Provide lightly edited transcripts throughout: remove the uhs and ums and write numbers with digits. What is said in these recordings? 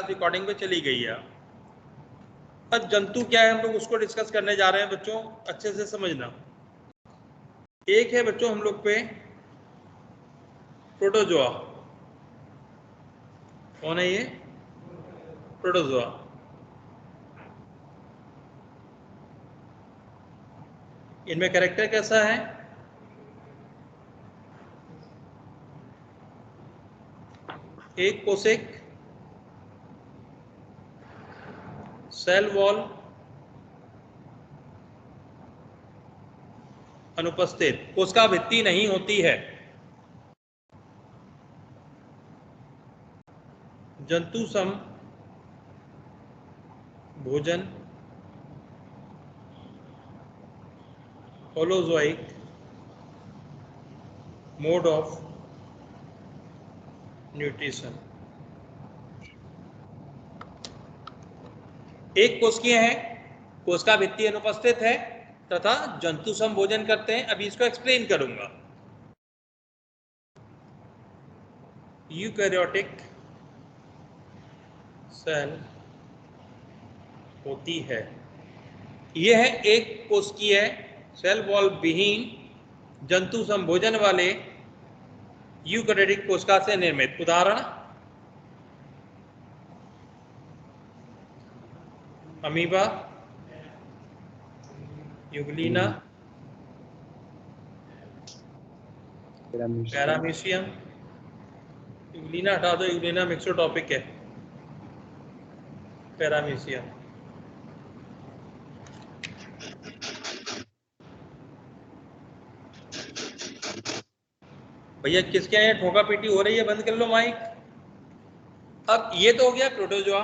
Recording पे चली गई है। अब जंतु क्या है हम लोग उसको डिस्कस करने जा रहे हैं बच्चों, अच्छे से समझना। एक है बच्चों हम लोग पे प्रोटोजोआ। कौन है ये? प्रोटोजोआ। इनमें कैरेक्टर कैसा है? एक कोशिक, सेल वॉल अनुपस्थित, कोशिका भित्ति नहीं होती है। जंतु सम भोजन, होलोजोइक मोड ऑफ न्यूट्रिशन। एक कोशिकीय है, कोशिका भित्ति अनुपस्थित है तथा जंतु सम भोजन करते हैं। अभी इसको एक्सप्लेन करूंगा। यूकैरियोटिक सेल होती है। यह है एक कोशिकीय सेल वॉल विहीन जंतु सम भोजन वाले यूकैरियोटिक कोशिका से निर्मित। उदाहरण अमीबा, यूग्लिना, पैरामीशियम। यूग्लिना हटा दो, यूग्लिना मिक्सोटॉपिक है। पैरामीशियम। भैया किसके यहाँ ठोका पीटी हो रही है? बंद कर लो माइक। अब ये तो हो गया प्रोटोजोआ।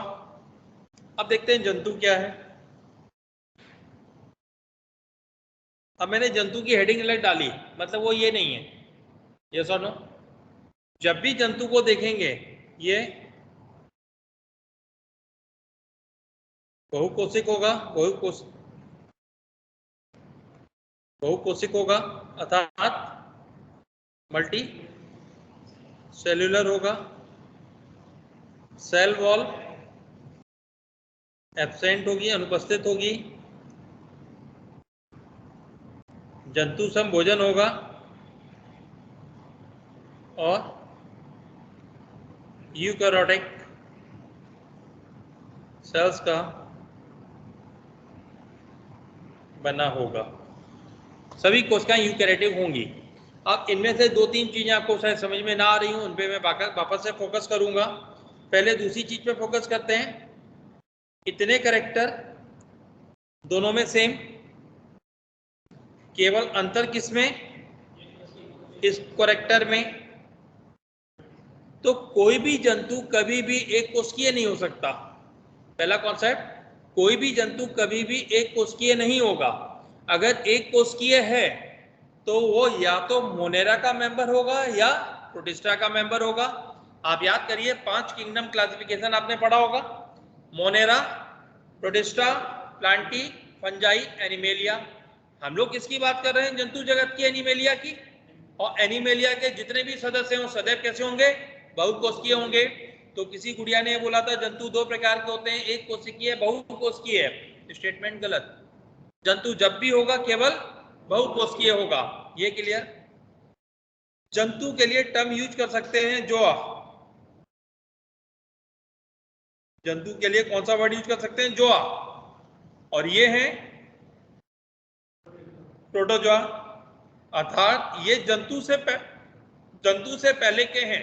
अब देखते हैं जंतु क्या है। अब मैंने जंतु की हेडिंग अलग डाली, मतलब वो ये नहीं है। यस और नो? जब भी जंतु को देखेंगे ये बहुकोशिक होगा, बहुकोशिक होगा अर्थात मल्टी सेल्यूलर होगा। सेल वॉल एब्सेंट होगी, अनुपस्थित होगी। जंतु सम भोजन होगा और यूकैरियोटिक सेल्स का बना होगा। सभी कोशिकाएं यूकैरियोटिक होंगी। अब इनमें से दो तीन चीजें आपको शायद समझ में ना आ रही हूं, उन पे मैं वापस से फोकस करूंगा। पहले दूसरी चीज पे फोकस करते हैं। इतने कैरेक्टर दोनों में सेम, केवल अंतर किसमें? इस कैरेक्टर में। तो कोई भी जंतु कभी भी एक कोशिकीय नहीं हो सकता। पहला कॉन्सेप्ट, कोई भी जंतु कभी भी एक कोशिकीय नहीं होगा। अगर एक कोशिकीय है तो वो या तो मोनेरा का मेंबर होगा या प्रोटिस्टा का मेंबर होगा। आप याद करिए 5 किंगडम क्लासिफिकेशन आपने पढ़ा होगा। Monera, protista, Plantae, fungi, animalia. हम लोग किसकी बात कर रहे हैं? जंतु जगत की, एनिमेलिया की। और एनिमेलिया के जितने भी सदस्य हों सदैव कैसे होंगे? बहुकोशिकीय होंगे। तो किसी गुड़िया ने बोला था जंतु दो प्रकार के होते हैं, एक कोशिकीय, बहुकोशिकीय। स्टेटमेंट गलत। जंतु जब भी होगा केवल बहुकोशिकीय होगा। ये क्लियर? जंतु के लिए टर्म यूज कर सकते हैं जोआ। जंतु के लिए कौन सा वर्ड यूज कर सकते हैं? जोआ। और ये है प्रोटोजोआ, अर्थात ये जंतु से पहले के हैं।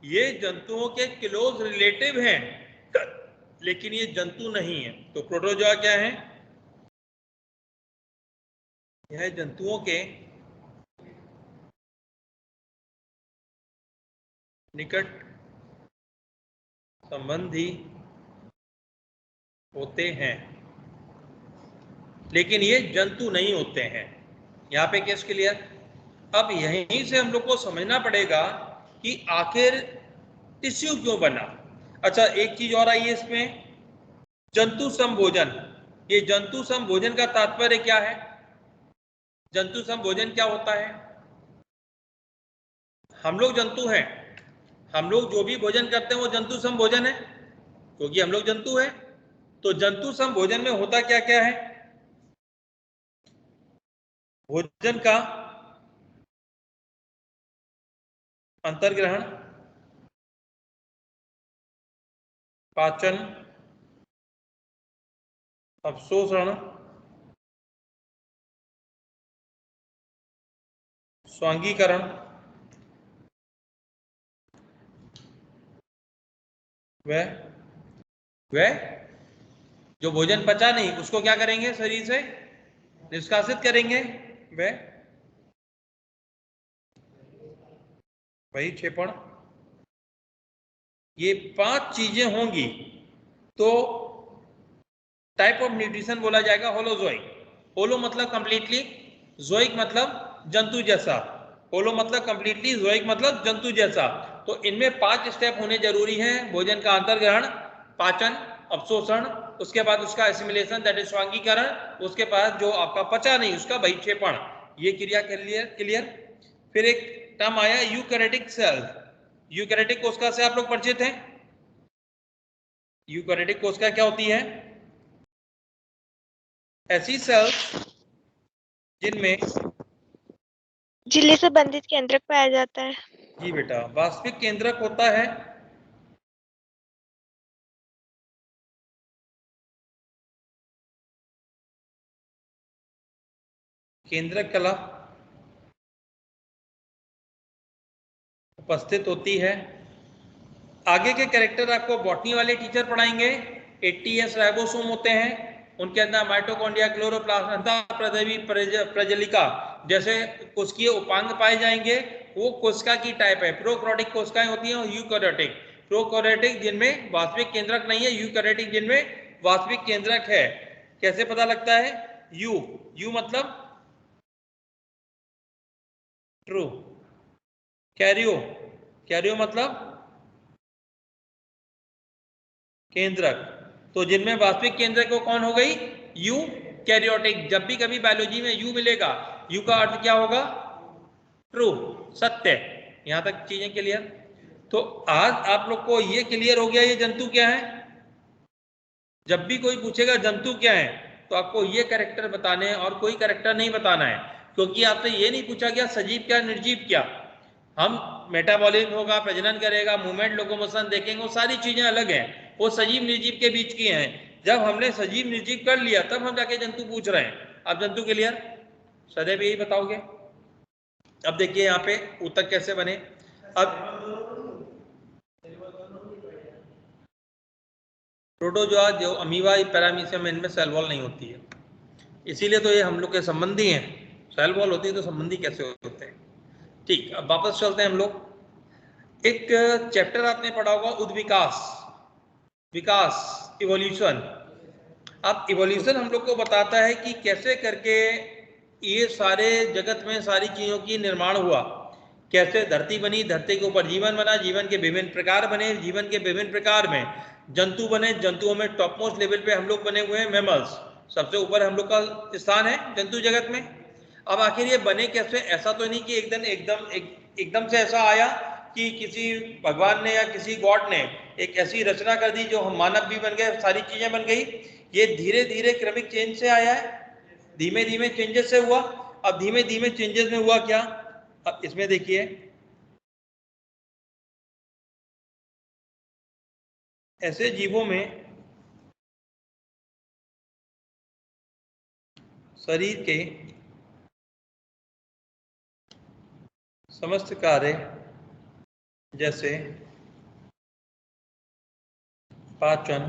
ये जंतुओं के क्लोज रिलेटिव हैं, लेकिन ये जंतु नहीं है। तो प्रोटोजोआ क्या है? यह जंतुओं के निकट संबंधी होते हैं, लेकिन ये जंतु नहीं होते हैं। यहाँ पे केस क्लियर? अब यहीं से हम लोग को समझना पड़ेगा कि आखिर टिश्यू क्यों बना। अच्छा, एक चीज और आई है इसमें, जंतु संभोजन। ये जंतु संभोजन का तात्पर्य क्या है? जंतु संभोजन क्या होता है? हम लोग जंतु हैं, हम लोग जो भी भोजन करते हैं वो जंतु संभोजन है। क्योंकि हम लोग जंतु हैं। तो जंतु सम भोजन में होता क्या क्या है? भोजन का अंतर्ग्रहण, पाचन, अवशोषण, स्वांगीकरण, वह जो भोजन पचा नहीं उसको क्या करेंगे? शरीर से निष्कासित करेंगे, वही क्षेपण। ये 5 चीजें होंगी तो टाइप ऑफ न्यूट्रिशन बोला जाएगा होलोजोइक। होलो मतलब कंप्लीटली, जोइक मतलब जंतु जैसा। होलो मतलब कंप्लीटली, जोइक मतलब जंतु जैसा। तो इनमें 5 स्टेप होने जरूरी हैं। भोजन का अंतर्ग्रहण, पाचन, अवशोषण, उसके बाद उसका एसिमिलेशन दैट इज स्वांगीकरण, उसके बाद जो आपका पचा नहीं उसका बहिक्षेपण। ये क्रिया क्लियर। फिर एक टर्म आया यूकैरियोटिक सेल। यूकैरियोटिक कोशिका से आप लोग परिचित हैं? यूकैरियोटिक कोशिका क्या होती है? ऐसी सेल्स जिनमें झिल्ली से बंधित केंद्रक पाया जाता है। जी बेटा, वास्तविक केंद्रक होता है केंद्रक कला उपस्थित होती है। आगे के कैरेक्टर आपको बॉटनी वाले टीचर पढ़ाएंगे। 80S राइबोसोम होते हैं, उनके अंदर माइटोकॉन्ड्रिया, क्लोरोप्लास्ट, अंतःप्रद्रवी प्रजलिका जैसे कोशिकीय उपांग पाए जाएंगे। वो कोशिका की टाइप है। प्रोकैरियोटिक कोशिकाएं होती हैं और यूकैरियोटिक। प्रोकैरियोटिक जिनमें वास्तविक केंद्रक नहीं है, यूकैरियोटिक जिनमें वास्तविक केंद्रक है। कैसे पता लगता है? यू मतलब ट्रू, कैरियो मतलब केंद्रक। तो जिनमें वास्तविक केंद्रक वो कौन हो गई? यूकैरियोटिक। जब भी कभी बायोलॉजी में यू मिलेगा, यू का अर्थ क्या होगा? ट्रू, सत्य। यहां तक चीजें क्लियर? तो आज आप लोग को ये क्लियर हो गया ये जंतु क्या है। जब भी कोई पूछेगा जंतु क्या है तो आपको ये कैरेक्टर बताने हैं और कोई कैरेक्टर नहीं बताना है, क्योंकि आपसे ये नहीं पूछा गया सजीव क्या निर्जीव क्या। हम मेटाबॉलिज्म होगा, प्रजनन करेगा, मूवमेंट, लोकोमोशन देखेंगे, वो सारी चीजें अलग हैं, वो सजीव निर्जीव के बीच की हैं। जब हमने सजीव निर्जीव कर लिया तब हम जाके जंतु पूछ रहे हैं। अब जंतु क्लियर? सदैव यही बताओगे। अब देखिए यहाँ पे ऊतक कैसे बने। अब प्रोटोजोआ जो अमीबा पैरामीशियम, इनमें सेल वॉल नहीं होती है, इसीलिए तो ये हम लोग के संबंधी हैं। सेल वॉल होती है तो संबंधी कैसे होते हैं? ठीक, अब वापस चलते हैं हम लोग। एक चैप्टर आपने पढ़ा होगा उद्विकास, विकास, इवोल्यूशन। अब इवोल्यूशन हम लोग को बताता है कि कैसे करके ये सारे जगत में सारी चीजों की निर्माण हुआ, कैसे धरती बनी, धरती के ऊपर जीवन बना, जीवन के विभिन्न प्रकार बने, जीवन के विभिन्न प्रकार में जंतु बने, जंतुओं में टॉप मोस्ट लेवल पे हम लोग बने हुए हैं मैमल्स, सबसे ऊपर हम लोग का स्थान है जंतु जगत में। अब आखिर ये बने कैसे? ऐसा तो नहीं कि एकदम से ऐसा आया कि किसी भगवान ने या किसी गॉड ने एक ऐसी रचना कर दी जो हम मानव भी बन गए, सारी चीजें बन गई। ये धीरे धीरे क्रमिक चेंज से आया है, धीमे धीमे चेंजेस से हुआ। अब धीमे धीमे चेंजेस में हुआ क्या? अब इसमें देखिए, ऐसे जीवों में शरीर के समस्त कार्य जैसे पाचन,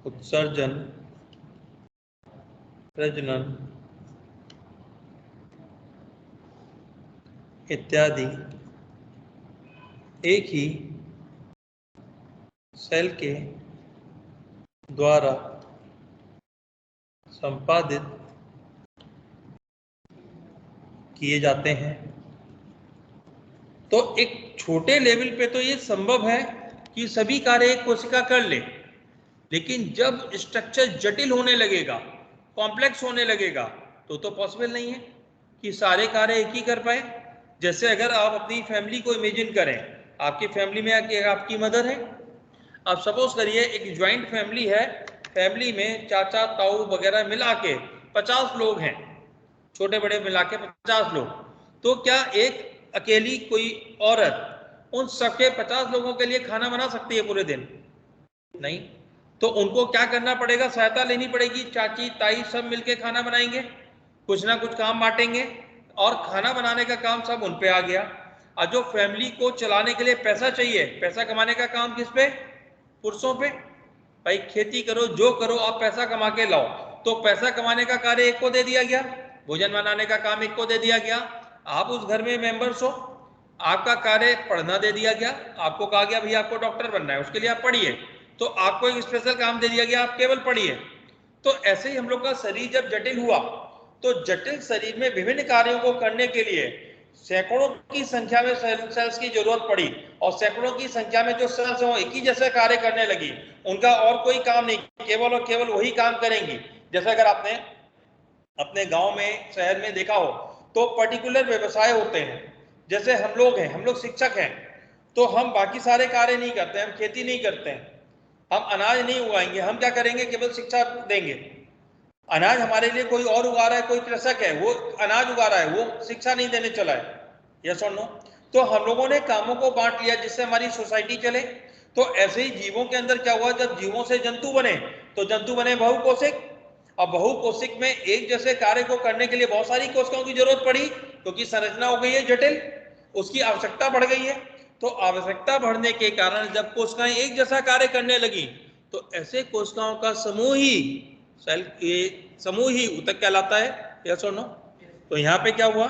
उत्सर्जन, प्रजनन इत्यादि एक ही सेल के द्वारा संपादित किए जाते हैं। तो एक छोटे लेवल पे तो ये संभव है कि सभी कार्य एक कोशिका कर ले, लेकिन जब स्ट्रक्चर जटिल होने लगेगा, कॉम्प्लेक्स होने लगेगा, तो पॉसिबल नहीं है कि सारे कार्य एक ही कर पाए। जैसे अगर आप अपनी फैमिली को इमेजिन करें, आपकी फैमिली में आपकी मदर है, अब सपोज करिए एक ज्वाइंट फैमिली है, फैमिली में चाचा ताऊ वगैरह मिला के 50 लोग हैं, छोटे बड़े मिला के 50 लोग। तो क्या एक अकेली कोई औरत उन सबके 50 लोगों के लिए खाना बना सकती है पूरे दिन? नहीं। तो उनको क्या करना पड़ेगा? सहायता लेनी पड़ेगी, चाची ताई सब मिलके खाना बनाएंगे, कुछ ना कुछ काम बांटेंगे और खाना बनाने का काम सब उन पे आ गया। और जो फैमिली को चलाने के लिए पैसा चाहिए, पैसा कमाने का काम किस पे? पुरुषों पे। भाई खेती करो, जो करो, आप पैसा कमा के लाओ। तो पैसा कमाने का कार्य एक को दे दिया गया, भोजन बनाने का काम एक को दे दिया गया। आप उस घर में मेंबर्स हो, आपका कार्य पढ़ना दे दिया गया, आपको कहा गया भाई आपको डॉक्टर बनना है, उसके लिए आप पढ़िए, तो आपको एक स्पेशल काम दे दिया गया, आप केवल पढ़िए। तो ऐसे ही हम लोग का शरीर जब जटिल हुआ, तो जटिल शरीर में विभिन्न कार्यों को करने के लिए सैकड़ों की संख्या में सेल्स की जरूरत पड़ी, और सैकड़ों की संख्या में जो सेल्स हैं वो एक ही जैसे कार्य करने लगी, उनका और कोई काम नहीं, केवल और केवल वही काम करेंगी। जैसे अगर आपने अपने गांव में शहर में देखा हो तो पर्टिकुलर व्यवसाय होते हैं। जैसे हम लोग हैं, हम लोग शिक्षक हैं, तो हम बाकी सारे कार्य नहीं करते हैं, हम खेती नहीं करते हैं, हम अनाज नहीं उगाएंगे, हम क्या करेंगे? केवल शिक्षा देंगे। अनाज हमारे लिए कोई और उगा रहा है, कोई कृषक है वो अनाज उगा रहा है, वो शिक्षा नहीं देने चला है। यस और नो? तो हम लोगों ने कामों को बांट लिया जिससे हमारी सोसाइटी चले। तो ऐसे ही जीवों के अंदर क्या हुआ, जब जीवों से जंतु बने तो जंतु बने बहुकोशिक, और बहुकोशिक में एक जैसे कार्य को करने के लिए बहुत सारी कोशिकाओं की जरूरत पड़ी, क्योंकि संरचना हो गई है जटिल, उसकी आवश्यकता बढ़ गई है। तो आवश्यकता बढ़ने के कारण जब कोशिकाएं एक जैसा कार्य करने लगी, तो ऐसे कोशिकाओं का समूह ही सेल, ये समूह ही ऊतक कहलाता है। यस और नो? तो यहां पे क्या हुआ?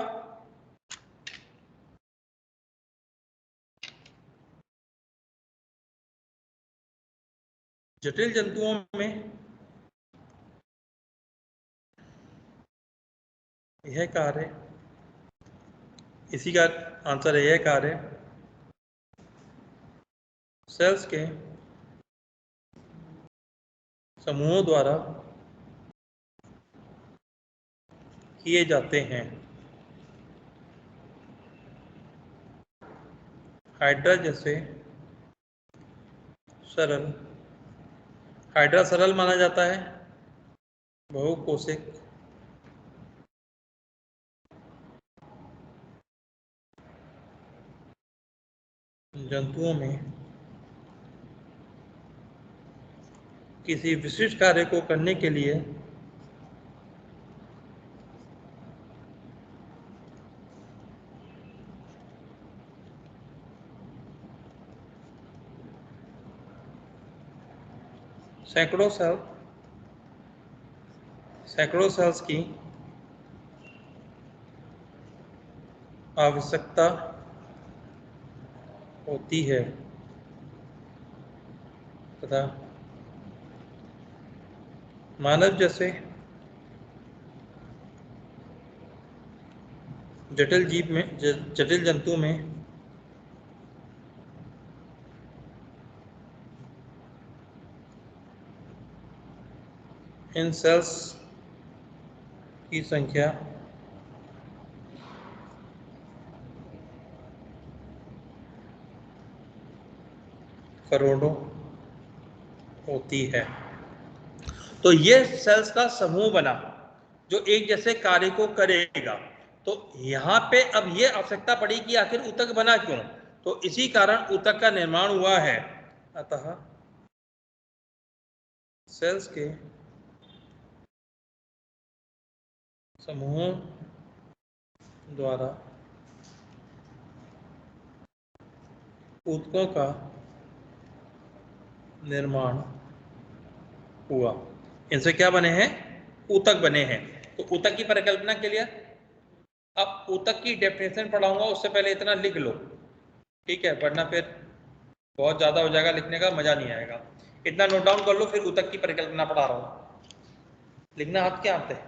जटिल जंतुओं में यह कार्य, इसी का आंसर है, यह कार्य सेल्स के समूहों द्वारा किए जाते हैं। हाइड्रा जैसे सरल, हाइड्रा सरल माना जाता है, बहुकोशिक जंतुओं में किसी विशिष्ट कार्य को करने के लिए सैकड़ों सेल्स की आवश्यकता होती है तथा मानव जैसे जटिल जीव में, जटिल जंतु में इन सेल्स की संख्या करोड़ों होती है। तो ये सेल्स का समूह बना जो एक जैसे कार्य को करेगा। तो यहाँ पे अब ये आवश्यकता पड़ी कि आखिर ऊतक बना क्यों? तो इसी कारण ऊतक का निर्माण हुआ है। अतः सेल्स के समूहों द्वारा ऊतकों का निर्माण हुआ। इनसे क्या बने हैं? ऊतक बने हैं। तो ऊतक की परिकल्पना के लिए अब ऊतक की डेफिनेशन पढ़ाऊंगा, उससे पहले इतना लिख लो, ठीक है? वरना फिर बहुत ज़्यादा हो जाएगा, लिखने का मजा नहीं आएगा। इतना नोट डाउन कर लो, फिर ऊतक की परिकल्पना पढ़ा रहा हूँ। लिखना हाथ के हाथ है।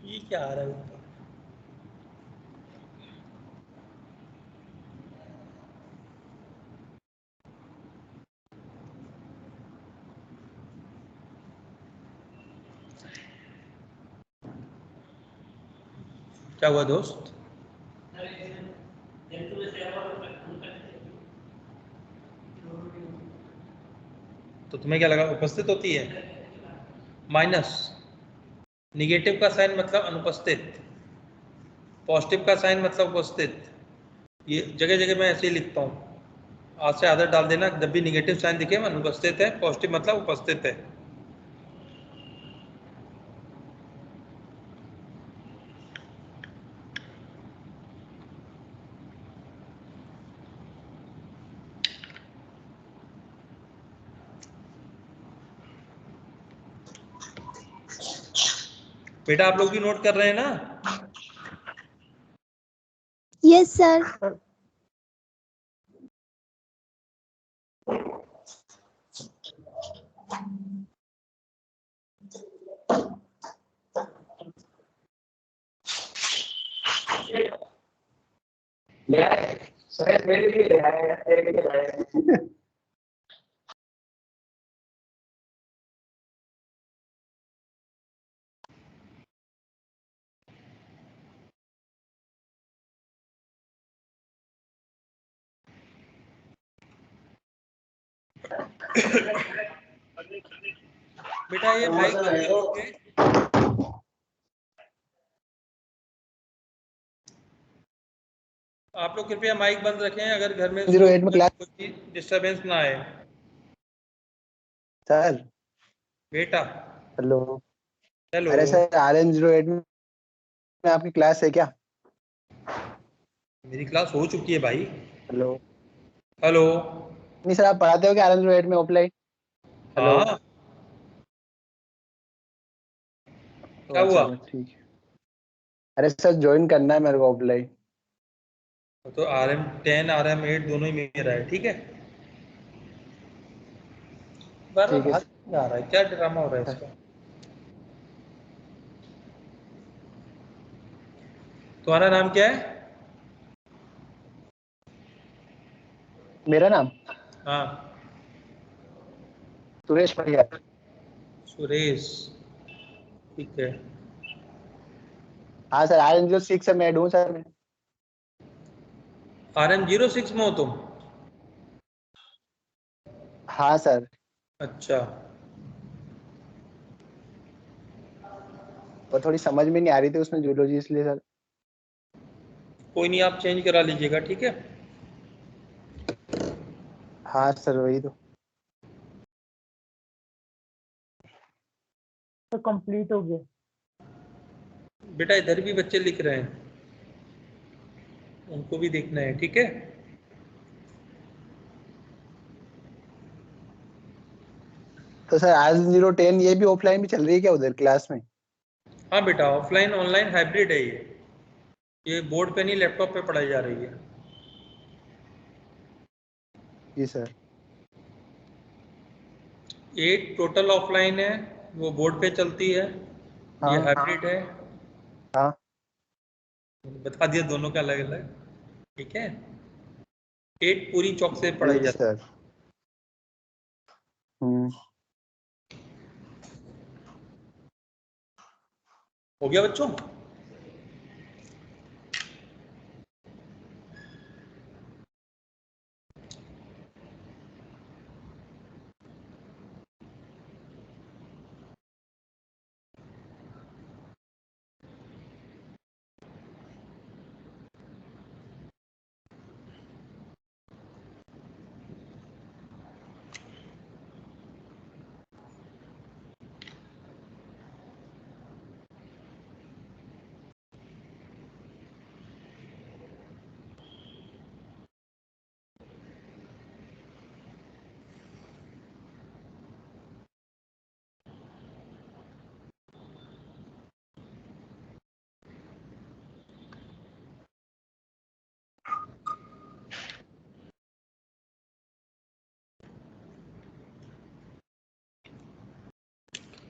ये क्या आ रहा है ऊपर? क्या हुआ दोस्त? तो तुम्हें क्या लगा उपस्थित होती है? माइनस, निगेटिव का साइन मतलब अनुपस्थित, पॉजिटिव का साइन मतलब उपस्थित। ये जगह जगह मैं ऐसे ही लिखता हूँ, आज से आदत डाल देना, जब भी निगेटिव साइन दिखे अनुपस्थित है, पॉजिटिव मतलब उपस्थित है। बेटा आप लोग भी नोट कर रहे हैं ना? Yes sir. बेटा ये माइक बंद कर लोगे? आप लोग कृपया माइक बंद रखें, अगर घर में 08 में क्लास कोई डिस्टरबेंस ना आए। सर। बेटा हेलो। हेलो। अरे सर RM08 में आपकी क्लास है क्या? मेरी क्लास हो चुकी है भाई। हेलो। हेलो। नहीं सर, आप पढ़ाते हो क्या RM08 में ऑफलाइन? हेलो। हाँ, क्या अच्छा हुआ? सर ठीक है। अरे सर ज्वाइन करना है मेरे को ऑफलाइन। तो RM10 RM8 दोनों ही मेरा है, ठीक है। बार बार ठीक है बात नहीं आ रहा है, क्या ड्रामा हो रहा है सर। इसका? तुम्हारा नाम क्या है? मेरा नाम हाँ, सुरेश परिहार। सुरेश, ठीक है। हाँ सर, RM06 में ऐड हूँ सर मैं। RM06 में हो तुम? हाँ सर। अच्छा। और थोड़ी समझ में नहीं आ रही थी उसमें जूलॉजी, इसलिए सर। कोई नहीं, आप चेंज करा लीजिएगा, ठीक है। हाँ सर वही तो कंप्लीट हो गया। बेटा इधर भी बच्चे लिख रहे हैं, उनको भी देखना है, ठीक है। तो सर RM010 ये भी ऑफलाइन भी चल रही है क्या उधर क्लास में? हाँ बेटा, ऑफलाइन ऑनलाइन हाइब्रिड है ये बोर्ड पे नहीं लैपटॉप पे पढ़ाई जा रही है। जी सर। 8 टोटल ऑफलाइन है, वो बोर्ड पे चलती है। ये हाँ हाइब्रिड है। हाँ। बता दिया दोनों का अलग अलग, ठीक है। 8 पूरी चौक से पढ़ाई जी जाती सर। हम्म। है। हो गया बच्चों?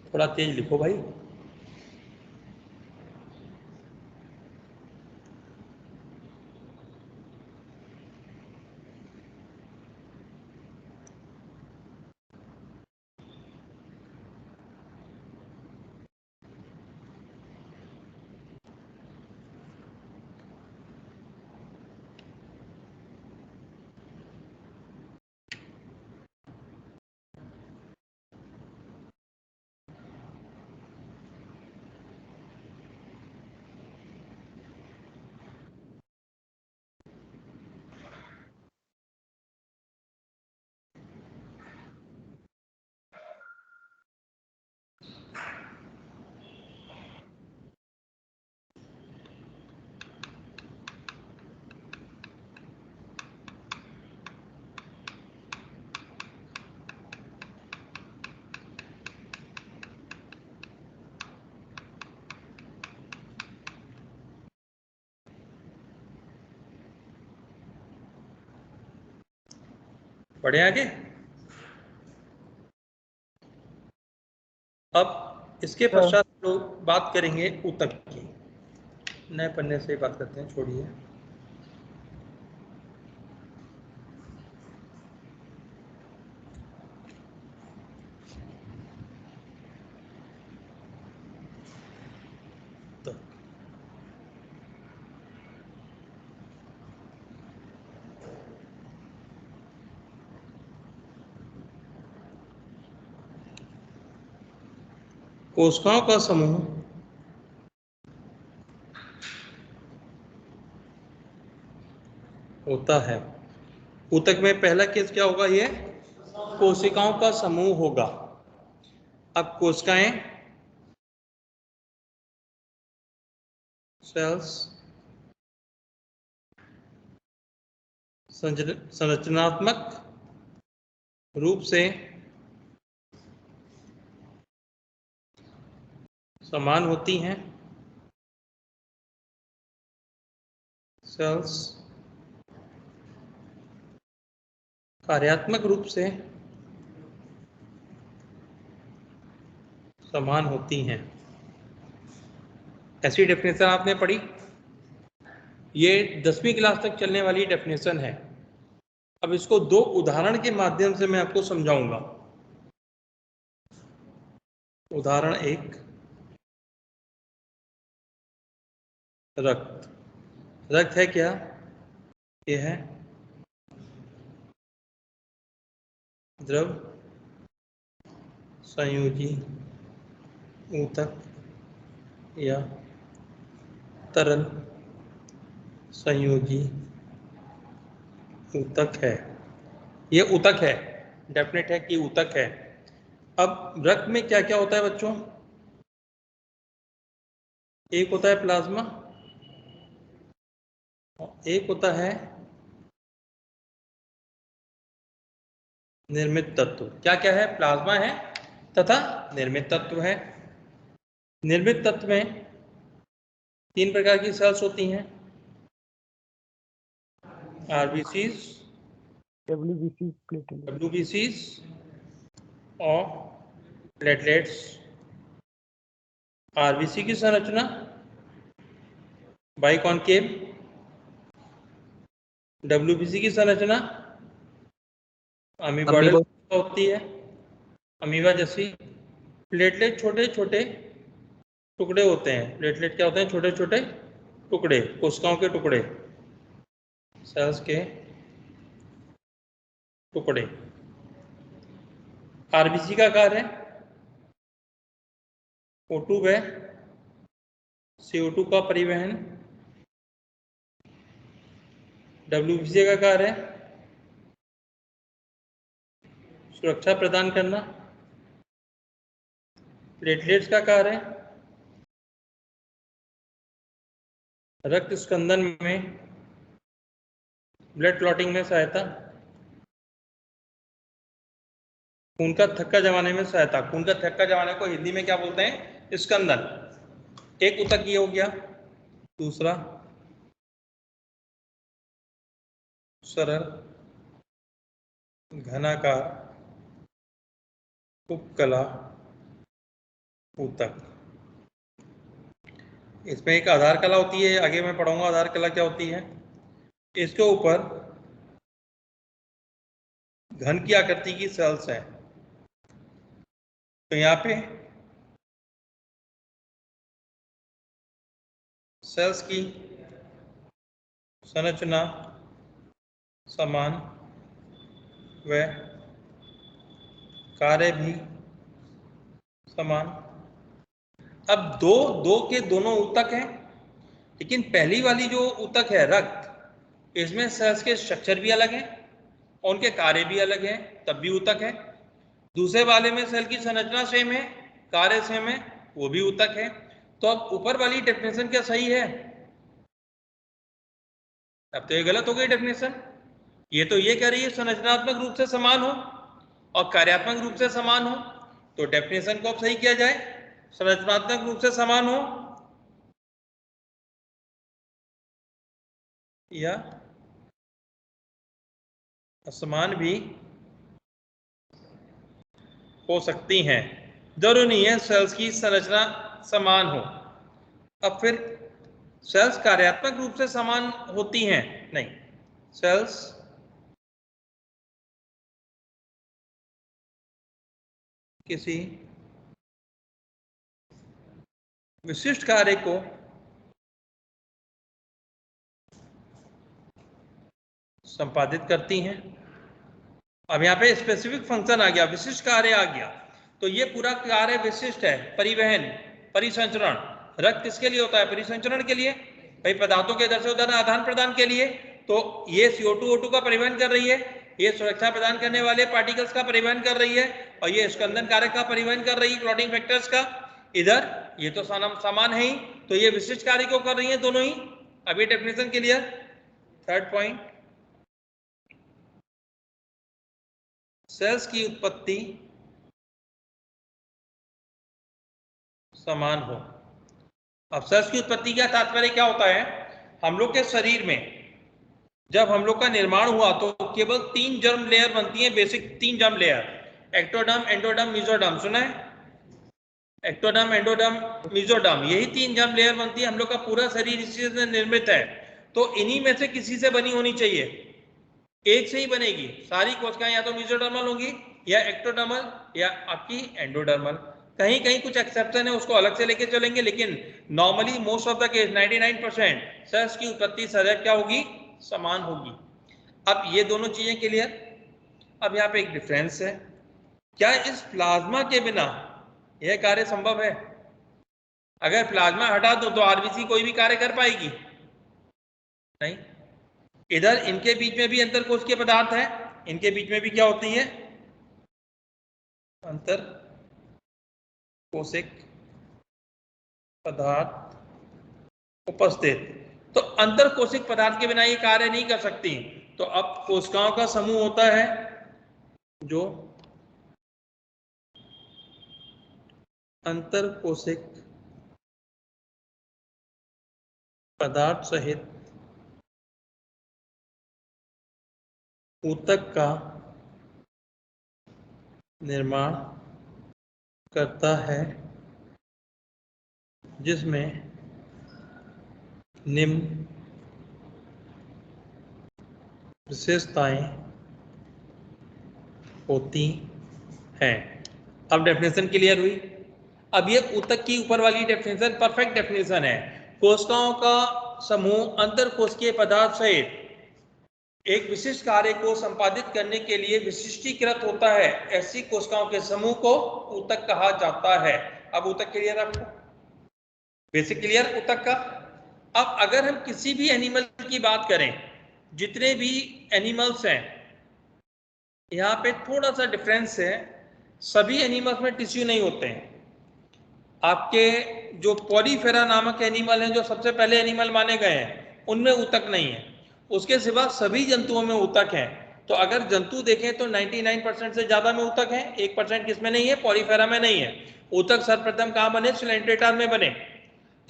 थोड़ा तेज लिखो भाई। बढ़े आगे। अब इसके पश्चात लोग बात करेंगे ऊतक की। नए पन्ने से बात करते हैं, छोड़िए। कोशिकाओं का समूह होता है। ऊतक में पहला केस क्या होगा? ये कोशिकाओं का समूह होगा। अब कोशिकाएं, सेल्स, संरचनात्मक रूप से समान होती हैं। सेल्स कार्यात्मक रूप से समान होती हैं। ऐसी डेफिनेशन आपने पढ़ी? ये 10वीं क्लास तक चलने वाली डेफिनेशन है। अब इसको दो उदाहरण के माध्यम से मैं आपको समझाऊंगा। उदाहरण एक, रक्त। रक्त है क्या? ये है द्रव संयोजी ऊतक या तरल संयोजी ऊतक है। ये ऊतक है, डेफिनेट है कि ऊतक है। अब रक्त में क्या क्या होता है बच्चों? एक होता है प्लाज्मा, एक होता है निर्मित तत्व। क्या क्या है? प्लाज्मा है तथा निर्मित तत्व है। निर्मित तत्व में 3 प्रकार की सेल्स होती हैं, आरबीसीज, डब्ल्यूबीसीज और प्लेटलेट्स। आरबीसी की संरचना बाइकॉन्केव, डब्ल्यूबीसी की संरचना अमीबॉइडल होती है, अमीबा जैसी। प्लेटलेट छोटे छोटे टुकड़े होते हैं। प्लेटलेट क्या होते हैं? छोटे छोटे टुकड़े, कोशिकाओं के टुकड़े, सेल्स के टुकड़े। आरबीसी का कार्य O2 व CO2 का परिवहन। डब्ल्यूबीसी का कार्य सुरक्षा प्रदान करना। प्लेटलेट्स का कार्य रक्त स्कंदन में, ब्लड क्लॉटिंग में सहायता, खून का थक्का जमाने में सहायता। खून का थक्का जमाने को हिंदी में क्या बोलते हैं? स्कंदन। एक ऊतक ये हो गया। दूसरा सरल घनाकार उपकला ऊतक। इसमें एक आधार कला होती है, आगे मैं पढ़ाऊंगा आधार कला क्या होती है। इसके ऊपर घन की आकृति की सेल्स है। तो यहाँ पे सेल्स की संरचना समान व कार्य भी समान। अब दो के दोनों ऊतक हैं, लेकिन पहली वाली जो ऊतक है रक्त, इसमें सेल्स के स्ट्रक्चर भी अलग हैं और उनके कार्य भी अलग हैं, तब भी ऊतक है। दूसरे वाले में सेल की संरचना सेम है, कार्य सेम है, वो भी ऊतक है। तो अब ऊपर वाली डेफिनेशन क्या सही है? अब तो ये गलत हो गई डेफिनेशन। ये तो ये कह रही है संरचनात्मक रूप से समान हो और कार्यात्मक रूप से समान हो। तो डेफिनेशन को अब सही किया जाए, संरचनात्मक रूप से समान हो या असमान भी हो सकती हैं, जरूरी नहीं है सेल्स की संरचना समान हो। अब फिर सेल्स कार्यात्मक रूप से समान होती हैं? नहीं, सेल्स किसी विशिष्ट कार्य को संपादित करती हैं। अब यहाँ पे स्पेसिफिक फंक्शन आ गया, विशिष्ट कार्य आ गया, तो ये पूरा कार्य विशिष्ट है। परिवहन, परिसंचरण, रक्त किसके लिए होता है? परिसंचरण के लिए, भाई पदार्थों के इधर से उधर आदान प्रदान के लिए। तो ये CO2 O2 का परिवहन कर रही है, ये सुरक्षा प्रदान करने वाले पार्टिकल्स का परिवहन कर रही है, और ये स्कंदन कारक का परिवहन कर रही है, क्लॉटिंग फैक्टर्स का। इधर ये तो समान है ही, तो ये विशिष्ट कार्य क्यों कर रही है दोनों ही? अभी definition clear. Third point, cells की उत्पत्ति समान हो। अब सेल्स की उत्पत्ति का तात्पर्य क्या होता है? हम लोग के शरीर में जब हम लोग का निर्माण हुआ तो केवल 3 जर्म लेयर बनती हैं, basic 3 germ layer, ectoderm, endoderm, mesoderm. सुना है? एक्टोडर्म, एंडोडर्म, मेसोडर्म, यही 3 जर्म लेयर बनती है। हम लोग का पूरा शरीर इसी से निर्मित है, तो इन्हीं में से किसी से बनी होनी चाहिए, एक से ही बनेगी। सारी कोशिकाएं या तो मेसोडर्मल होंगी, या एक्टोडर्मल, या आपकी एंडोडर्मल। कहीं कहीं कुछ एक्सेप्शन है, उसको अलग से लेके चलेंगे, लेकिन normally most of the case 99% cells की उत्पत्ति सदैव क्या होगी? समान होगी। अब ये दोनों चीजें क्लियर। अब यहाँ पे एक डिफरेंस है, क्या इस प्लाज्मा के बिना यह कार्य संभव है? अगर प्लाज्मा हटा दो तो आरबीसी कोई भी कार्य कर पाएगी? नहीं। इधर इनके बीच में भी अंतर कोशिकीय पदार्थ है, इनके बीच में भी क्या होती है? अंतर कोशिक पदार्थ उपस्थित। तो अंतर कोशिक पदार्थ के बिना ये कार्य नहीं कर सकती। तो अब कोशिकाओं का समूह होता है जो अंतर कोशिक पदार्थ सहित ऊतक का निर्माण करता है, जिसमें निम्न विशेषताएं होती हैं। अब डेफिनेशन क्लियर हुई। अब ये ऊतक की ऊपर वाली डेफिनेशन परफेक्ट डेफिनेशन है। कोशिकाओं का समूह अंतर कोशिकीय पदार्थ सहित एक विशिष्ट कार्य को संपादित करने के लिए विशिष्टीकृत होता है, ऐसी कोशिकाओं के समूह को ऊतक कहा जाता है। अब ऊतक क्लियर आपको? बेसिक क्लियर ऊतक का। अब अगर हम किसी भी एनिमल की बात करें, जितने भी एनिमल्स हैं, यहाँ पे थोड़ा सा डिफरेंस है, सभी एनिमल्स में टिश्यू नहीं होते हैं। आपके जो पॉलीफेरा नामक एनिमल हैं, जो सबसे पहले एनिमल माने गए हैं, उनमें ऊतक नहीं है। उसके सिवा सभी जंतुओं में ऊतक है। तो अगर जंतु देखें तो 99% से ज्यादा में ऊतक है, 1% किसमें नहीं है? पॉलीफेरा में नहीं है। ऊतक सर्वप्रथम कहाँ बने? सिलेंट्रेटा में बने।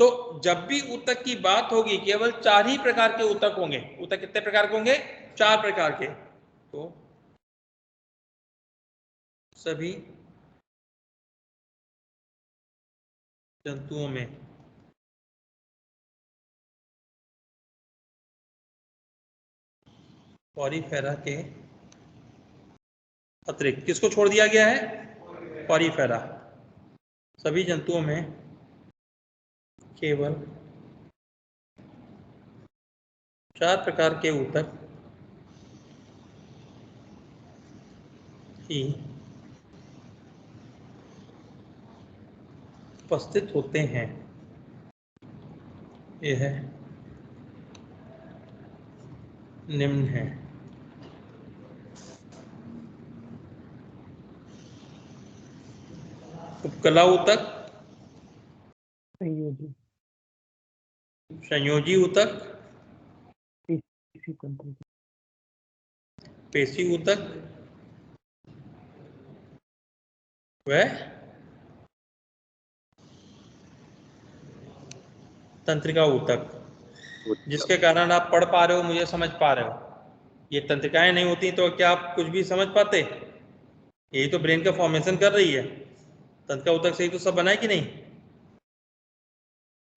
तो जब भी ऊतक की बात होगी, केवल 4 ही प्रकार के ऊतक होंगे। ऊतक कितने प्रकार के होंगे? 4 प्रकार के। तो सभी जंतुओं में पॉलीफेरा के अतिरिक्त किसको छोड़ दिया गया है? पॉलीफेरा। सभी जंतुओं में केवल 4 प्रकार के ऊतक ही उपस्थित होते हैं। यह निम्न है। उपकला ऊतक, संयोजी ऊतक, पेशी ऊतक, व तंत्रिका ऊतक। जिसके कारण आप पढ़ पा रहे हो, मुझे समझ पा रहे हो। ये तंत्रिकाएं नहीं होती तो क्या आप कुछ भी समझ पाते? यही तो ब्रेन का फॉर्मेशन कर रही है। तंत्रिका ऊतक से ही तो सब बना है कि नहीं?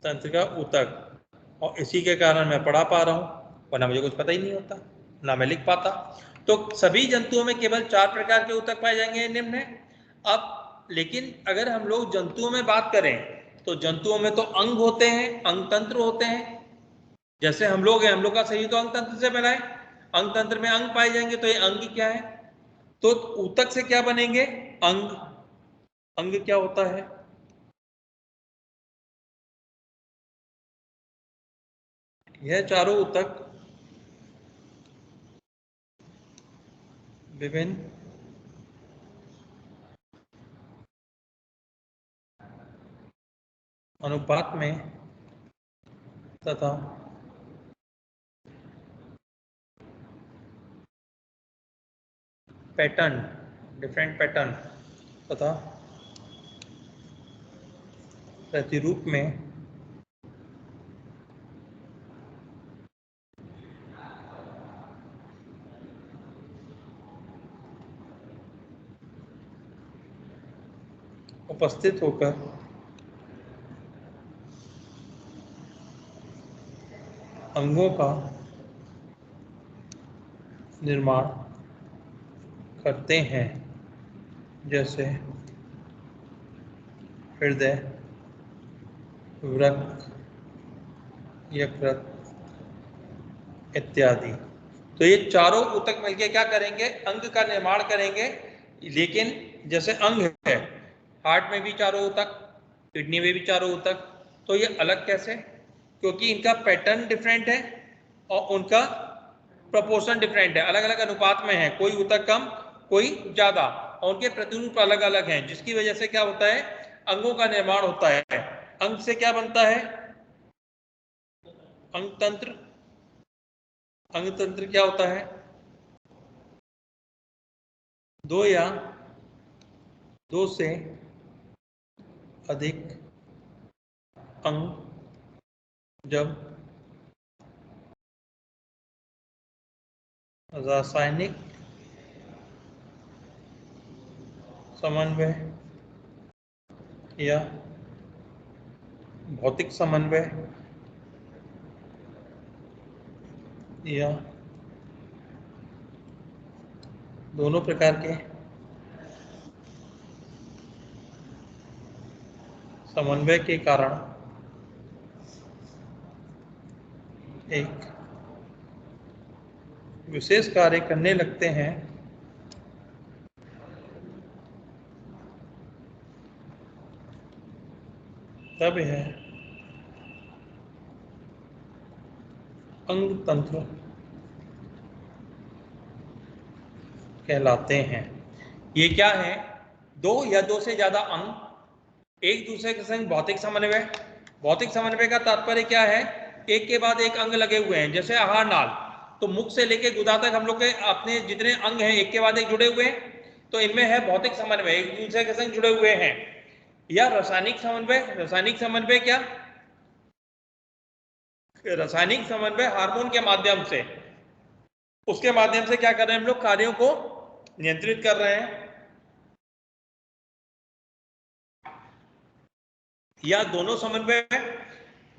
तंत्रिका ऊतक, और इसी के कारण मैं पढ़ा पा रहा हूँ, वरना मुझे कुछ पता ही नहीं होता, ना मैं लिख पाता। तो सभी जंतुओं में केवल 4 प्रकार के ऊतक पाए जाएंगे, निम्न है। अब लेकिन अगर हम लोग जंतुओं में बात करें तो जंतुओं में तो अंग होते हैं, अंग तंत्र होते हैं। जैसे हम लोग हैं, हम लोग का शरीर तो अंग तंत्र से बना है, अंग तंत्र में अंग पाए जाएंगे। तो ये अंग क्या है? तो ऊतक से क्या बनेंगे? अंग। अंग क्या होता है? यह चारों ऊतक विभिन्न अनुपात में तथा पैटर्न, डिफरेंट पैटर्न तथा प्रतिरूप में उपस्थित होकर अंगों का निर्माण करते हैं, जैसे हृदय, वृक्क, यकृत इत्यादि। तो ये चारों ऊतक मिलकर क्या करेंगे? अंग का निर्माण करेंगे। लेकिन जैसे अंग है, हार्ट में भी चारों ऊतक, किडनी में भी चारों ऊतक, तो ये अलग कैसे? क्योंकि इनका पैटर्न डिफरेंट है और उनका प्रोपोर्शन डिफरेंट है, अलग अलग अनुपात में है, कोई ऊतक कम कोई ज्यादा, और उनके प्रतिरूप अलग अलग हैं, जिसकी वजह से क्या होता है? अंगों का निर्माण होता है। अंग से क्या बनता है? अंग तंत्र। अंग तंत्र क्या होता है? दो या दो से अधिक अंग जब रासायनिक समन्वय या भौतिक समन्वय या दोनों प्रकार के समन्वय के कारण एक विशेष कार्य करने लगते हैं, तब यह अंग तंत्र कहलाते हैं। ये क्या है? दो या दो से ज्यादा अंग एक दूसरे के संग भौतिक समन्वय। भौतिक समन्वय का तात्पर्य क्या है? एक के बाद एक अंग लगे हुए हैं, जैसे आहार नाल, तो मुख से लेके गुदा तक हम लोग के अपने जितने अंग हैं एक के बाद एक जुड़े हुए हैं, तो इनमें है भौतिक समन्वय, एक दूसरे के संग जुड़े हुए हैं। या रासायनिक समन्वय। रासायनिक समन्वय क्या? रासायनिक समन्वय हार्मोन के माध्यम से, उसके माध्यम से क्या कर रहे हैं हम लोग? कार्यों को नियंत्रित कर रहे हैं। या दोनों समन्वय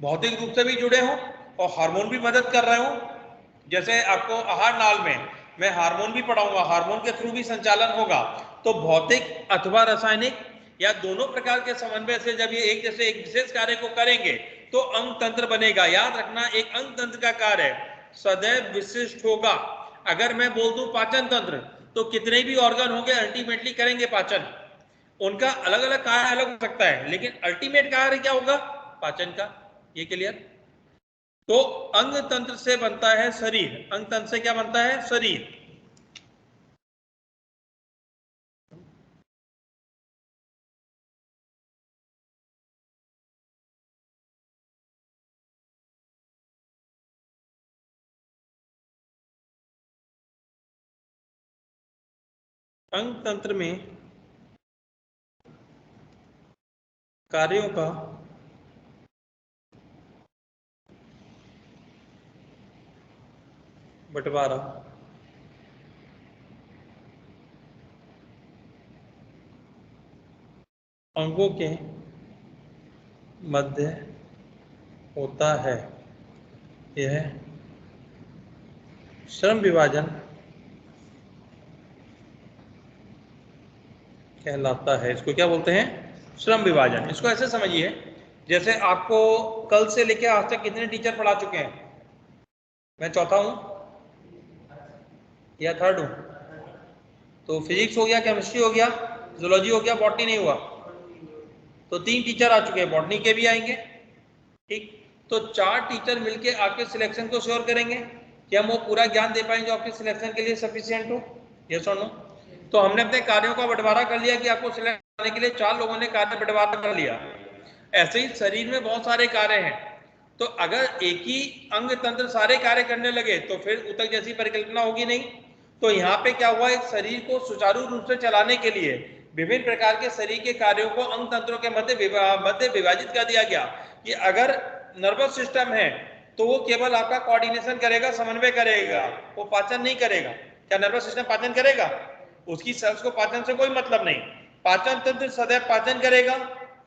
भौतिक रूप से भी जुड़े हों और हार्मोन भी मदद कर रहे हों। जैसे आपको आहार नाल में मैं हार्मोन भी पढ़ाऊंगा, हार्मोन के थ्रू भी संचालन होगा। तो भौतिक अथवा रासायनिक या दोनों प्रकार के समन्वय से जब ये एक जैसे एक विशेष कार्य को करेंगे तो अंग तंत्र बनेगा। याद रखना, एक अंग तंत्र का कार्य सदैव विशिष्ट होगा। अगर मैं बोल दूं पाचन तंत्र, तो कितने भी ऑर्गन होंगे अल्टीमेटली करेंगे पाचन, उनका अलग अलग कार्य अलग हो सकता है, लेकिन अल्टीमेट कार्य क्या होगा? पाचन का। ये क्लियर? तो अंग तंत्र से बनता है शरीर। अंग तंत्र से क्या बनता है? शरीर। अंग तंत्र में कार्यों का बंटवारा अंगों के मध्य होता है, यह श्रम विभाजन कहलाता है। इसको क्या बोलते हैं? श्रम विभाजन। इसको ऐसे समझिए, जैसे आपको कल से लेकर आज तक कितने टीचर पढ़ा चुके हैं? मैं चौथा हूं या थर्ड हूं? तो फिजिक्स हो गया, केमिस्ट्री हो गया, जूलॉजी हो गया, बॉटनी नहीं हुआ, तो 3 टीचर आ चुके हैं, बॉटनी के भी आएंगे। ठीक, तो 4 टीचर मिलके आपके सिलेक्शन को श्योर करेंगे कि हम वो पूरा ज्ञान दे पाएंगे जो आपके सिलेक्शन के लिए सफिशिएंट हो। यस और नो? तो हमने अपने कार्यों का बंटवारा कर लिया कि आपको सिलेक्ट करने के लिए 4 लोगों ने कार्य बंटवारा कर लिया। ऐसे ही शरीर में बहुत सारे कार्य हैं, तो अगर एक ही अंग तंत्र सारे कार्य करने लगे तो फिर ऊतक जैसी परिकल्पना होगी नहीं। तो यहाँ पे क्या हुआ, एक शरीर को सुचारू रूप से चलाने के लिए विभिन्न प्रकार के शरीर के कार्यों को अंग तंत्रों के मध्य विभाजित कर दिया गया कि अगर नर्वस सिस्टम है तो वो केवल आपका कोऑर्डिनेशन करेगा, समन्वय करेगा, वो पाचन नहीं करेगा। क्या नर्वस सिस्टम पाचन करेगा? उसकी सेल्स को पाचन से कोई मतलब नहीं। पाचन तंत्र सदैव पाचन करेगा,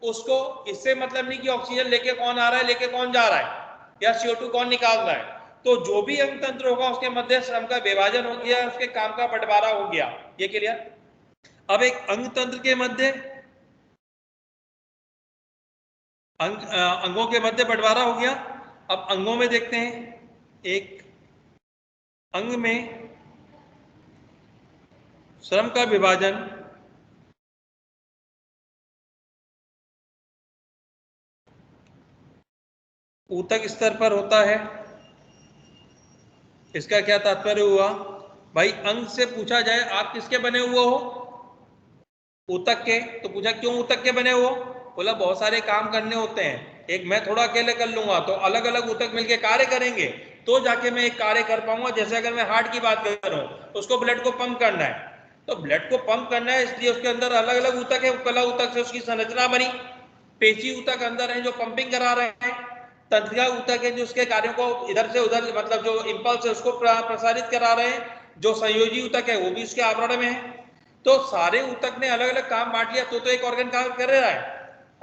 उसको इससे मतलब नहीं कि ऑक्सीजन लेके कौन आ रहा है, लेके कौन जा रहा है, या CO2 कौन निकाल रहा है। तो जो भी अंग तंत्र होगा उसके मध्य श्रम का विभाजन हो गया, उसके काम का बंटवारा हो गया। ये क्लियर? अब एक अंग तंत्र के मध्य अंगों के मध्य बंटवारा हो गया। अब अंगों में देखते हैं, एक अंग में श्रम का विभाजन ऊतक स्तर पर होता है। इसका क्या तात्पर्य हुआ? भाई अंग से पूछा जाए आप किसके बने हुए हो? ऊतक के। तो पूछा क्यों ऊतक के बने हो? बोला बहुत सारे काम करने होते हैं, एक मैं थोड़ा अकेले कर लूंगा, तो अलग अलग ऊतक मिलके कार्य करेंगे तो जाके मैं एक कार्य कर पाऊंगा। जैसे अगर मैं हार्ट की बात करूं, उसको ब्लड को पंप करना है, तो ब्लड को पंप करना है, इसलिए उसके अंदर अलग अलग ऊतक है, पहला ऊतक से उसकी संरचना बनी, पेशी ऊतक अंदर है जो पंपिंग करा रहे हैं, तंत्रिका ऊतक है जो उसके कार्यों को इधर से उधर, मतलब जो इंपल्स है उसको प्रसारित करा रहे हैं, जो संयोजी ऊतक है वो भी उसके आवरण में है। तो सारे ऊतक ने अलग अलग काम बांट लिया तो एक ऑर्गन काम कर रहा है,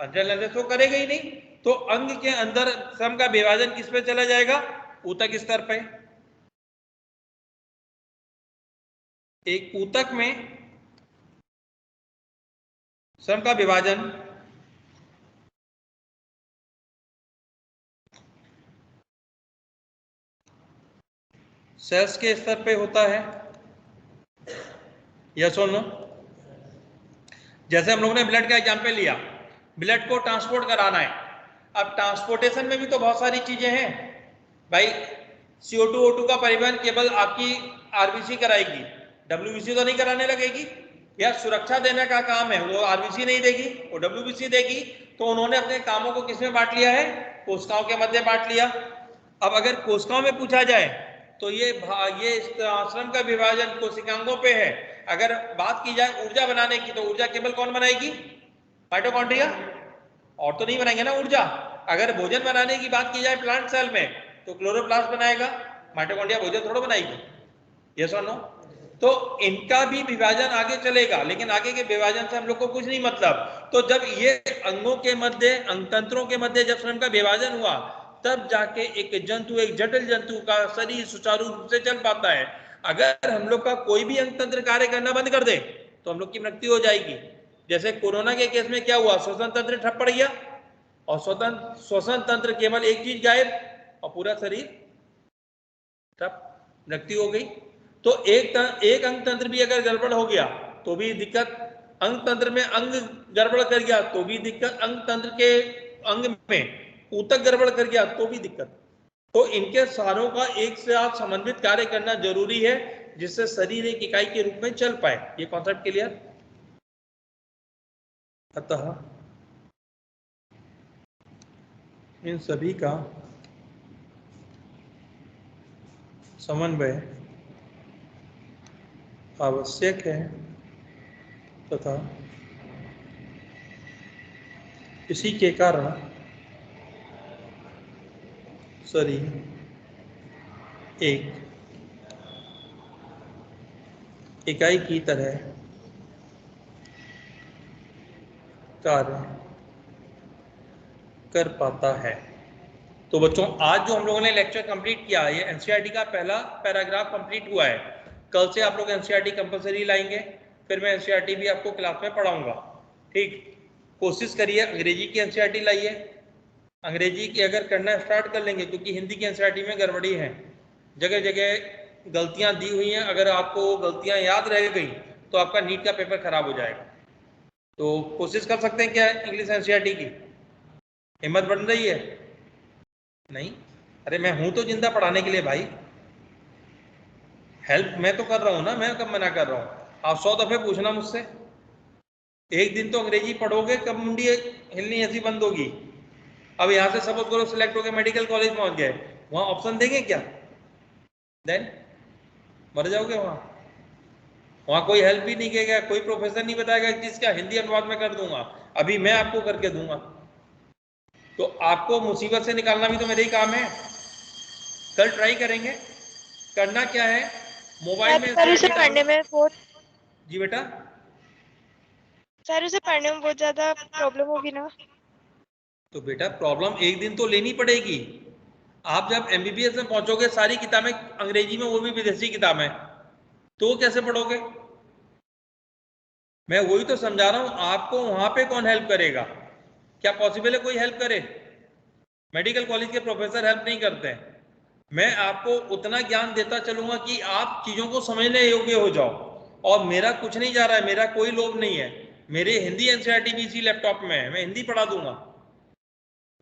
जल तो करेगा ही नहीं। तो अंग के अंदर श्रम का विभाजन किस पे चला जाएगा? ऊतक स्तर पे। एक ऊतक में श्रम का विभाजन सेल्स के स्तर पे होता है। यस और नो? जैसे हम लोगों ने ब्लड का एग्जाम्पल लिया, ब्लड को ट्रांसपोर्ट कराना है। अब ट्रांसपोर्टेशन में भी तो बहुत सारी चीजें हैं भाई। CO2 O2 का परिवहन केवल आपकी RBC कराएगी, WBC तो नहीं कराने लगेगी। या सुरक्षा देने का काम है वो RBC नहीं देगी, वो WBC देगी। तो उन्होंने अपने कामों को किसमें बांट लिया है? कोशिकाओं के मध्य बांट लिया। अब अगर कोशिकाओं में पूछा जाए तो ये श्रम का विभाजन कोशिकांगों पे है। अगर बात की जाए ऊर्जा बनाने की, तो ऊर्जा केवल कौन बनाएगी? माइटोकॉन्ड्रिया, और तो नहीं बनाएंगे ना ऊर्जा। अगर भोजन बनाने की बात की जाए प्लांट सेल में, तो क्लोरोप्लास्ट बनाएगा, माइटोकॉन्ड्रिया भोजन थोड़ा बनाएगी। यस और नो? तो इनका भी विभाजन आगे चलेगा, लेकिन आगे के विभाजन से हम लोग को कुछ नहीं मतलब। तो जब ये अंगों के मध्य, अंग तंत्रों के मध्य जब श्रम का विभाजन हुआ, तब जाके एक जंतु, एक जटिल जंतु का शरीर सुचारू रूप से चल पाता है। अगर हम लोग का कोई भी अंग तंत्र कार्य करना बंद कर दे तो हम लोग की मृत्यु हो जाएगी। जैसे कोरोना के केस में क्या हुआ? श्वसन तंत्र ठप पड़ गया, और श्वसन तंत्र केवल एक चीज गायब और पूरा शरीर ठप, मृत्यु हो गई। तो एक अंग तंत्र भी अगर गड़बड़ हो गया तो भी दिक्कत, अंग तंत्र में अंग गड़बड़ कर गया तो भी दिक्कत, अंग तंत्र के अंग में ऊतक गड़बड़ कर गया तो भी दिक्कत। तो इनके सारों का एक साथ समन्वित कार्य करना जरूरी है, जिससे शरीर एक इकाई के रूप में चल पाए। ये कॉन्सेप्ट क्लियर? अतः इन सभी का समन्वय आवश्यक है तथा इसी के कारण शरीर एक इकाई की तरह कार्य कर पाता है। तो बच्चों आज जो हम लोगों ने लेक्चर कंप्लीट किया है, ये एनसीईआरटी का पहला पैराग्राफ कंप्लीट हुआ है। कल से आप लोग एनसीईआरटी कंपलसरी लाएंगे, फिर मैं एनसीईआरटी भी आपको क्लास में पढ़ाऊंगा। ठीक, कोशिश करिए अंग्रेजी की एनसीईआरटी लाइए। अंग्रेजी की अगर करना स्टार्ट कर लेंगे, क्योंकि हिंदी की एनसीईआरटी में गड़बड़ी है, जगह जगह गलतियां दी हुई हैं। अगर आपको गलतियां याद रह गई तो आपका नीट का पेपर खराब हो जाएगा। तो कोशिश कर सकते हैं क्या इंग्लिश एनसीईआरटी की? हिम्मत बन रही है? नहीं? अरे मैं हूं तो जिंदा पढ़ाने के लिए भाई, हेल्प मैं तो कर रहा हूं ना, मैं कब मना कर रहा हूं। आप 100 दफे पूछना मुझसे, एक दिन तो अंग्रेजी पढ़ोगे कब मुंडी हिलनी ऐसी बंद होगी। अब यहां से सपोज करो सिलेक्ट होकर मेडिकल कॉलेज पहुंच गए, वहां ऑप्शन देंगे क्या? देन मर जाओगे वहां कोई हेल्प भी नहीं करेगा, कोई प्रोफेसर नहीं बताएगा कि इसका हिंदी अनुवाद में कर दूंगा, अभी मैं आपको करके दूंगा। तो आपको मुसीबत से निकालना भी तो मेरे ही काम है। कल ट्राई करेंगे। करना क्या है, मोबाइल में सर उसे पढ़ने में बहुत जी बेटा, सर उसे पढ़ने में बहुत ज्यादा प्रॉब्लम होगी ना? तो बेटा प्रॉब्लम एक दिन तो लेनी पड़ेगी। आप जब एमबीबीएस में पहुंचोगे, सारी किताबें अंग्रेजी में, वो भी विदेशी किताबें, तो कैसे पढ़ोगे? मैं वही तो समझा रहा हूं आपको। वहां पे कौन हेल्प करेगा? क्या पॉसिबल है कोई हेल्प करे? मेडिकल कॉलेज के प्रोफेसर हेल्प नहीं करते हैं। मैं आपको उतना ज्ञान देता चलूंगा कि आप चीजों को समझने योग्य हो जाओ। और मेरा कुछ नहीं जा रहा है, मेरा कोई लोभ नहीं है। मेरे हिंदी एनसीईआरटी भी इसी लैपटॉप में है, मैं हिंदी पढ़ा दूंगा।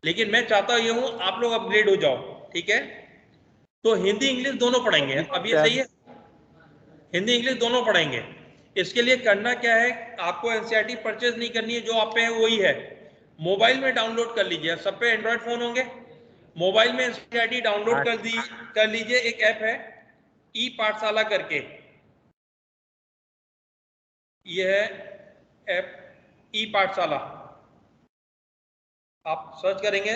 लेकिन मैं चाहता ये हूं आप लोग अपग्रेड हो जाओ। ठीक है, तो हिंदी इंग्लिश दोनों पढ़ेंगे। अब ये सही है, हिंदी इंग्लिश दोनों पढ़ेंगे। इसके लिए करना क्या है, आपको एनसीईआरटी परचेज नहीं करनी है, जो आप पे है वही है। मोबाइल में डाउनलोड कर लीजिए, सब पे एंड्रॉयड फोन होंगे, मोबाइल में एनसीईआरटी डाउनलोड कर लीजिए। एक ऐप है ई पाठशाला करके, ये है ऐप ई पाठशाला, आप सर्च करेंगे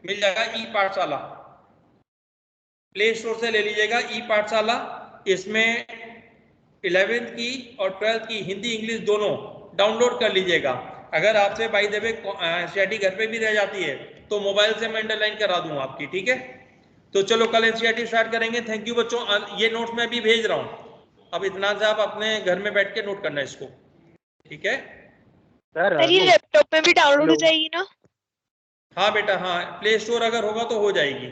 मिल जाएगा ई पाठशाला। प्ले स्टोर से ले लीजिएगा ई पाठशाला। इसमें 11th की और 12th की हिंदी इंग्लिश दोनों डाउनलोड कर लीजिएगा। अगर आपसे बाय द वे एनसीईआरटी घर पे भी रह जाती है तो मोबाइल से मैं अंडरलाइन करा दूंगा आपकी। ठीक है, तो चलो कल एनसीईआरटी स्टार्ट करेंगे। थैंक यू बच्चों, ये नोट्स मैं भी भेज रहा हूँ, अब इतना से आप अपने घर में बैठ के नोट करना इसको। ठीक है सर ये लैपटॉप में भी डाउनलोड हो जाएगी ना? हाँ बेटा, हाँ प्ले स्टोर अगर होगा तो हो जाएगी।